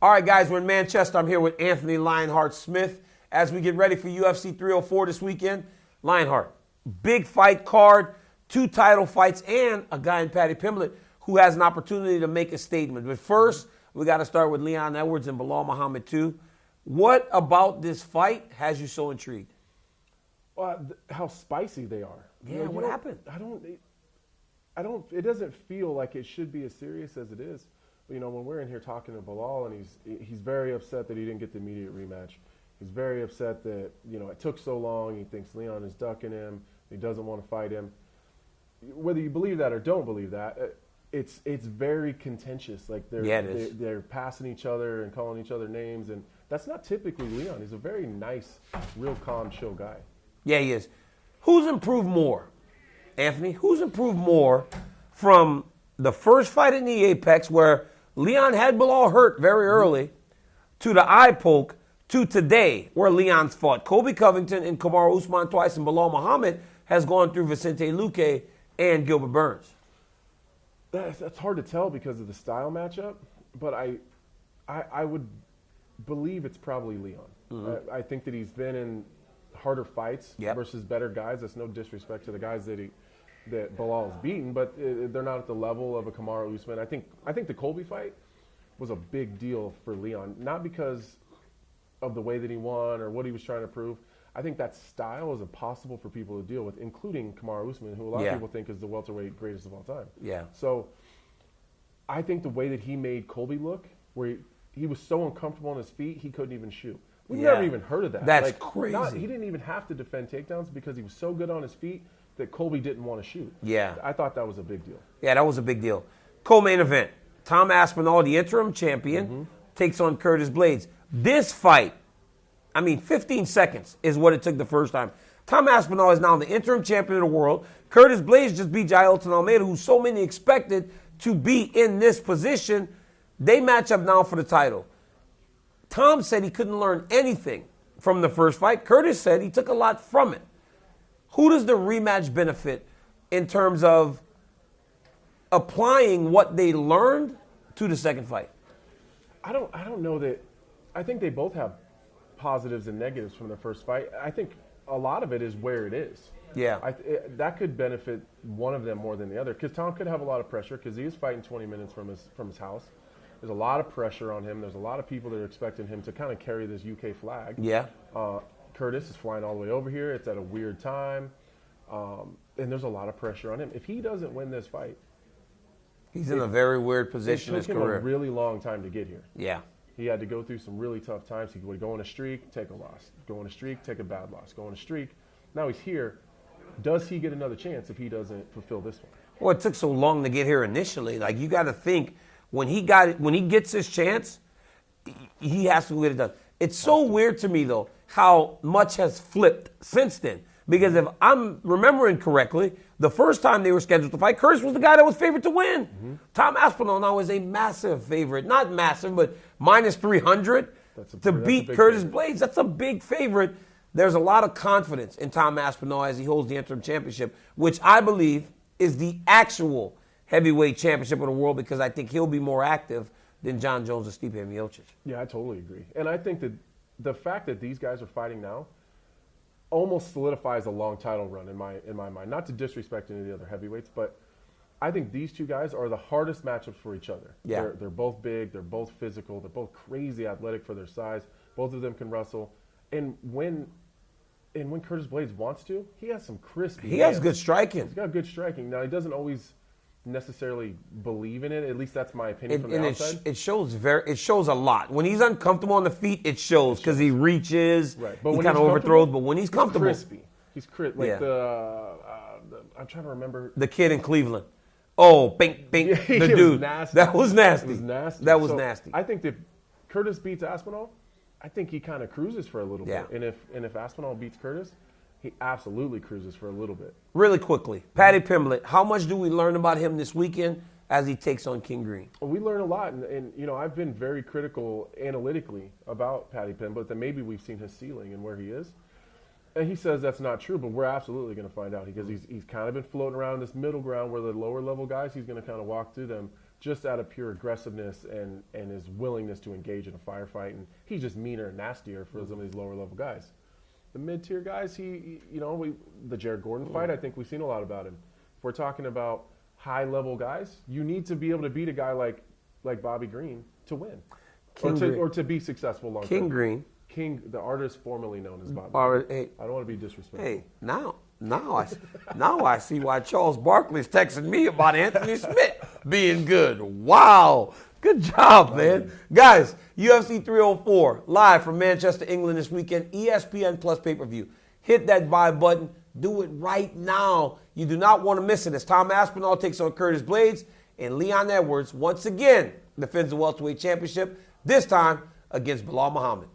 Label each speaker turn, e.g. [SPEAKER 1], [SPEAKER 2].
[SPEAKER 1] All right, guys, we're in Manchester. I'm here with Anthony Lionheart Smith as we get ready for UFC 304 this weekend. Lionheart, big fight card, 2 title fights, and a guy in Paddy Pimblett who has an opportunity to make a statement. But first, we got to start with Leon Edwards and Belal Muhammad too. What about this fight has you so intrigued?
[SPEAKER 2] How spicy they are.
[SPEAKER 1] Yeah, what happened?
[SPEAKER 2] It doesn't feel like it should be as serious as it is. You know, when we're in here talking to Belal, and he's very upset that he didn't get the immediate rematch. He's very upset that, you know, it took so long. He thinks Leon is ducking him. He doesn't want to fight him. Whether you believe that or don't believe that, it's very contentious. Like they're passing each other and calling each other names, and that's not typically Leon. He's a very nice, real calm, chill guy.
[SPEAKER 1] Yeah, he is. Who's improved more, Anthony? Who's improved more from the first fight in the Apex where Leon had Belal hurt very early to the eye poke to today where Leon's fought Colby Covington and Kamaru Usman twice, and Belal Muhammad has gone through Vicente Luque and Gilbert Burns?
[SPEAKER 2] That's hard to tell because of the style matchup, but I would believe it's probably Leon. Mm-hmm. I think that he's been in harder fights versus better guys. That's no disrespect to the guys that Belal has beaten, but they're not at the level of a Kamaru Usman. I think the Colby fight was a big deal for Leon, not because of the way that he won or what he was trying to prove. I think that style is impossible for people to deal with, including Kamaru Usman, who a lot of people think is the welterweight greatest of all time. Yeah. So I think the way that he made Colby look, where he was so uncomfortable on his feet, he couldn't even shoot. We've never even heard of that.
[SPEAKER 1] That's crazy.
[SPEAKER 2] He didn't even have to defend takedowns because he was so good on his feet that Colby didn't want to shoot.
[SPEAKER 1] Yeah.
[SPEAKER 2] I thought that was a big deal.
[SPEAKER 1] Yeah, that was a big deal. Co-main event. Tom Aspinall, the interim champion, takes on Curtis Blaydes. This fight, 15 seconds is what it took the first time. Tom Aspinall is now the interim champion of the world. Curtis Blaydes just beat Jailton Almeida, who so many expected to be in this position. They match up now for the title. Tom said he couldn't learn anything from the first fight. Curtis said he took a lot from it. Who does the rematch benefit in terms of applying what they learned to the second fight?
[SPEAKER 2] I don't know that. I think they both have positives and negatives from the first fight. I think a lot of it is where it is.
[SPEAKER 1] Yeah.
[SPEAKER 2] That could benefit one of them more than the other, because Tom could have a lot of pressure because he is fighting 20 minutes from his house. There's a lot of pressure on him. There's a lot of people that are expecting him to kind of carry this UK flag.
[SPEAKER 1] Yeah.
[SPEAKER 2] Curtis is flying all the way over here. It's at a weird time. And there's a lot of pressure on him. If he doesn't win this fight,
[SPEAKER 1] he's in a very weird position in his career.
[SPEAKER 2] It took him a really long time to get here.
[SPEAKER 1] Yeah.
[SPEAKER 2] He had to go through some really tough times. He would go on a streak, take a loss. Go on a streak, take a bad loss. Go on a streak. Now he's here. Does he get another chance if he doesn't fulfill this one?
[SPEAKER 1] Well, it took so long to get here initially. Like, you got to think, when he gets his chance, he has to get it done. It's so weird to me, though, how much has flipped since then. Because if I'm remembering correctly, the first time they were scheduled to fight, Curtis was the guy that was favored to win. Mm-hmm. Tom Aspinall now is a massive favorite. Not massive, but minus 300 to beat Curtis Blaydes. That's a big favorite. There's a lot of confidence in Tom Aspinall as he holds the interim championship, which I believe is the actual heavyweight championship of the world, because I think he'll be more active than John Jones or Stipe Miocic.
[SPEAKER 2] Yeah, I totally agree. And I think that the fact that these guys are fighting now almost solidifies a long title run in my mind. Not to disrespect any of the other heavyweights, but I think these two guys are the hardest matchups for each other.
[SPEAKER 1] Yeah.
[SPEAKER 2] They're both big, they're both physical, they're both crazy athletic for their size. Both of them can wrestle. And when Curtis Blaydes wants to, he has some crispy
[SPEAKER 1] He has good striking.
[SPEAKER 2] He's got good striking. Now, he doesn't always necessarily believe in it. At least that's my opinion from the outside.
[SPEAKER 1] It shows a lot. When he's uncomfortable on the feet, it shows because he reaches,
[SPEAKER 2] right.
[SPEAKER 1] He kind of overthrows. But when he's comfortable,
[SPEAKER 2] crispy. He's crispy. Like I'm trying to remember
[SPEAKER 1] the kid in Cleveland. Oh, bink, bink, the dude. That was nasty.
[SPEAKER 2] It was nasty.
[SPEAKER 1] That was nasty.
[SPEAKER 2] I think that Curtis beats Aspinall, I think he kind of cruises for a little bit. And if Aspinall beats Curtis, he absolutely cruises for a little bit.
[SPEAKER 1] Really quickly, Paddy Pimblett, how much do we learn about him this weekend as he takes on King Green?
[SPEAKER 2] Well, we learn a lot, and you know, I've been very critical analytically about Paddy Pimblett, that maybe we've seen his ceiling and where he is. And he says that's not true, but we're absolutely going to find out, because he's kind of been floating around this middle ground where the lower level guys, he's going to kind of walk through them just out of pure aggressiveness and his willingness to engage in a firefight. And he's just meaner and nastier for some of these lower level guys. The mid-tier guys, the Jared Gordon fight, I think we've seen a lot about him. If we're talking about high-level guys, you need to be able to beat a guy like Bobby Green to win, or to be successful long term.
[SPEAKER 1] King Green.
[SPEAKER 2] King, the artist formerly known as Bobby.
[SPEAKER 1] Hey,
[SPEAKER 2] I don't want to be disrespectful.
[SPEAKER 1] Hey, now I see why Charles Barkley's texting me about Anthony Smith being good. Wow. Good job, man. Guys, UFC 304, live from Manchester, England this weekend, ESPN Plus pay-per-view. Hit that buy button. Do it right now. You do not want to miss it as Tom Aspinall takes on Curtis Blaydes, and Leon Edwards once again defends the welterweight championship, this time against Belal Muhammad.